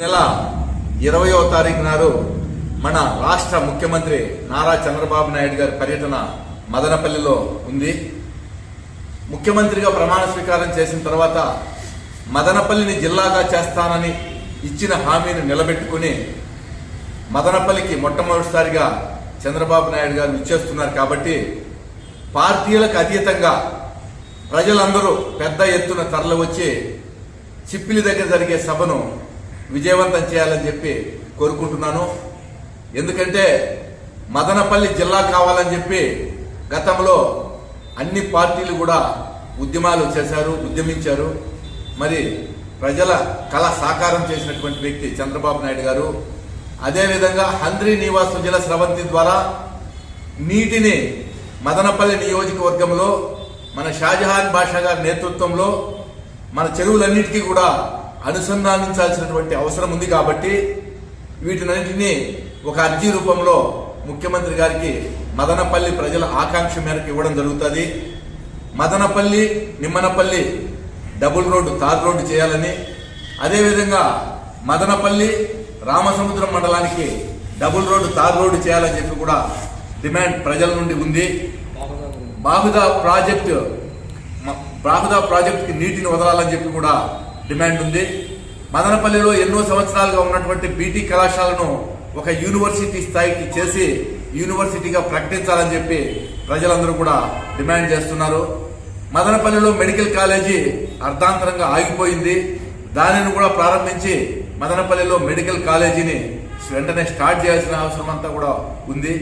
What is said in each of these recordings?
నెల 20వ తారీఖు నాడు మన రాష్ట్ర ముఖ్యమంత్రి నారా చంద్రబాబు నాయుడు గారి పర్యటన మదనపల్లిలో ఉంది. ముఖ్యమంత్రిగా ప్రమాణ స్వీకారం చేసిన తర్వాత మదనపల్లిని జిల్లాగా చేస్తానని ఇచ్చిన హామీని నిలబెట్టుకుని మదనపల్లికి మొట్టమొదటిసారిగా చంద్రబాబు నాయుడు గారు ఇచ్చేస్తున్నారు. కాబట్టి పార్టీలకు అతీతంగా ప్రజలందరూ పెద్ద ఎత్తున తరలి వచ్చి చిప్పిలి దగ్గర జరిగే సభను విజయవంతం చేయాలని చెప్పి కోరుకుంటున్నాను. ఎందుకంటే మదనపల్లి జిల్లా కావాలని చెప్పి గతంలో అన్ని పార్టీలు కూడా ఉద్యమాలు చేశారు, ఉద్యమించారు. మరి ప్రజల కళ సాకారం చేసినటువంటి వ్యక్తి చంద్రబాబు నాయుడు గారు. అదేవిధంగా హంద్రీ నీవా సుజల స్రవంతి ద్వారా నీటిని మదనపల్లి నియోజకవర్గంలో మన షాజహాన్ బాషా గారి నేతృత్వంలో మన చెరువులన్నిటికీ కూడా అనుసంధానించాల్సినటువంటి అవసరం ఉంది. కాబట్టి వీటినన్నింటినీ ఒక అర్జీ రూపంలో ముఖ్యమంత్రి గారికి మదనపల్లి ప్రజల ఆకాంక్ష మేరకు ఇవ్వడం జరుగుతుంది. Madanapalle Nimmanapalli double road, tar road చేయాలని, అదేవిధంగా మదనపల్లి రామసముద్రం మండలానికి డబుల్ రోడ్డు, తార్ రోడ్డు చేయాలని చెప్పి కూడా డిమాండ్ ప్రజల నుండి ఉంది. బాహుదా ప్రాజెక్టుకి నీటిని వదలాలని చెప్పి కూడా డిమాండ్ ఉంది. మదనపల్లిలో ఎన్నో సంవత్సరాలుగా ఉన్నటువంటి బీటీ కళాశాలను ఒక యూనివర్సిటీ స్థాయికి చేసి యూనివర్సిటీగా ప్రకటించాలని చెప్పి ప్రజలందరూ కూడా డిమాండ్ చేస్తున్నారు. మదనపల్లిలో మెడికల్ కాలేజీ అర్ధాంతరంగా ఆగిపోయింది. దానిని కూడా ప్రారంభించి మదనపల్లిలో మెడికల్ కాలేజీని వెంటనే స్టార్ట్ చేయాల్సిన అవసరం అంతా కూడా ఉంది.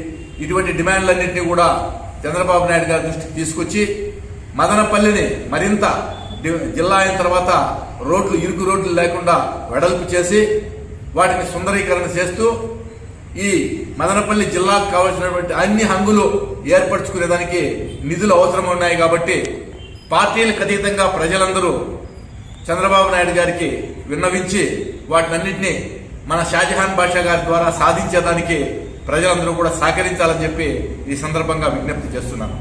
ఇటువంటి డిమాండ్లన్నింటినీ కూడా చంద్రబాబు నాయుడు గారి దృష్టికి తీసుకొచ్చి మదనపల్లిని మరింత జిల్లా అయిన తర్వాత రోడ్లు, ఇరుకు రోడ్లు లేకుండా వెడల్పు చేసి వాటిని సుందరీకరణ చేస్తూ ఈ మదనపల్లి జిల్లాకు కావాల్సినటువంటి అన్ని హంగులు ఏర్పరచుకునేదానికి నిధులు అవసరం ఉన్నాయి. కాబట్టి పార్టీలకు అతీతంగా ప్రజలందరూ చంద్రబాబు నాయుడు గారికి విన్నవించి వాటినన్నింటినీ మన షాజహాన్ బాషా గారి ద్వారా సాధించేదానికి ప్రజలందరూ కూడా సహకరించాలని చెప్పి ఈ సందర్భంగా విజ్ఞప్తి చేస్తున్నాను.